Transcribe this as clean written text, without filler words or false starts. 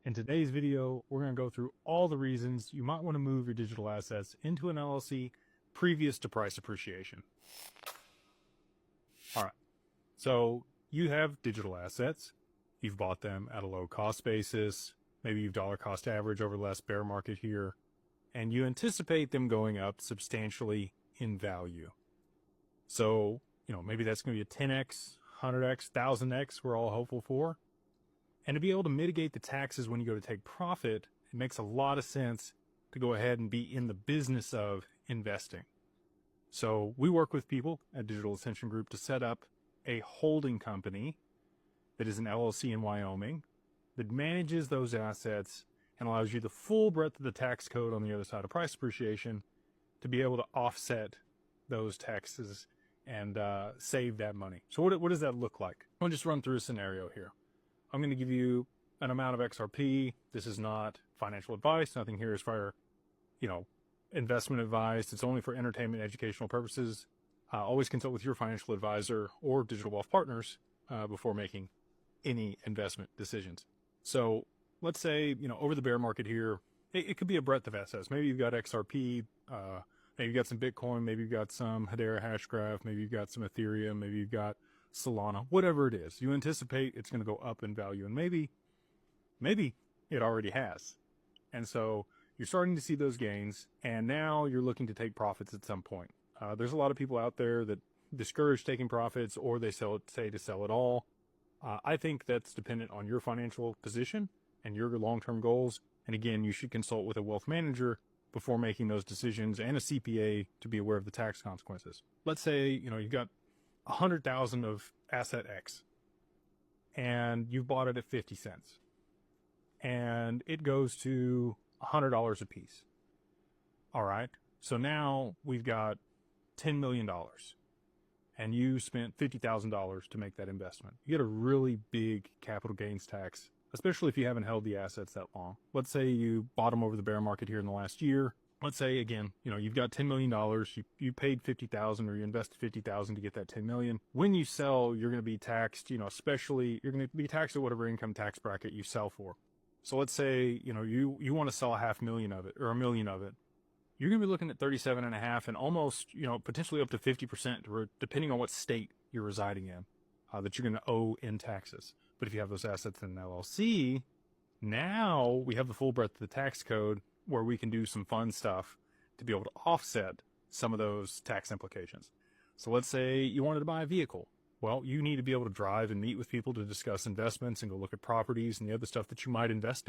In today's video, we're going to go through all the reasons you might want to move your digital assets into an LLC previous to price appreciation. All right, so you have digital assets. You've bought them at a low cost basis. Maybe you've dollar cost average over the last bear market here, and you anticipate them going up substantially in value. So, maybe that's going to be a 10x, 100x, 1000x we're all hopeful for. And to be able to mitigate the taxes when you go to take profit, it makes a lot of sense to go ahead and be in the business of investing. So we work with people at Digital Ascension Group to set up a holding company that is an LLC in Wyoming that manages those assets and allows you the full breadth of the tax code on the other side of price appreciation to be able to offset those taxes and save that money. So what does that look like? I'll just run through a scenario here. I'm going to give you an amount of XRP. This is not financial advice. Nothing here is for, investment advice. It's only for entertainment, educational purposes. Always consult with your financial advisor or Digital Wealth Partners before making any investment decisions. So let's say, over the bear market here, it could be a breadth of assets. Maybe you've got XRP, maybe you've got some Bitcoin, maybe you've got some Hedera Hashgraph, maybe you've got some Ethereum, maybe you've got Solana, whatever it is. You anticipate it's going to go up in value, and maybe it already has. And so you're starting to see those gains, and now you're looking to take profits at some point. There's a lot of people out there that discourage taking profits, or they say to sell it all. I think that's dependent on your financial position and your long-term goals. And again, you should consult with a wealth manager before making those decisions, and a CPA to be aware of the tax consequences. Let's say, you've got 100,000 of asset X and you've bought it at 50 cents and it goes to $100 a piece. All right. So now we've got $10 million and you spent $50,000 to make that investment. You get a really big capital gains tax, especially if you haven't held the assets that long. Let's say you bought them over the bear market here in the last year. Let's say, again, you've got $10 million, you paid $50,000 or you invested $50,000 to get that $10 million. When you sell, you're going to be taxed, especially you're going to be taxed at whatever income tax bracket you sell for. So let's say, you want to sell $500,000 of it or $1 million of it. You're going to be looking at 37.5 and almost, potentially up to 50%, depending on what state you're residing in, that you're going to owe in taxes. But if you have those assets in an LLC, now we have the full breadth of the tax code where we can do some fun stuff to be able to offset some of those tax implications. So let's say you wanted to buy a vehicle. Well, you need to be able to drive and meet with people to discuss investments and go look at properties and the other stuff that you might invest in.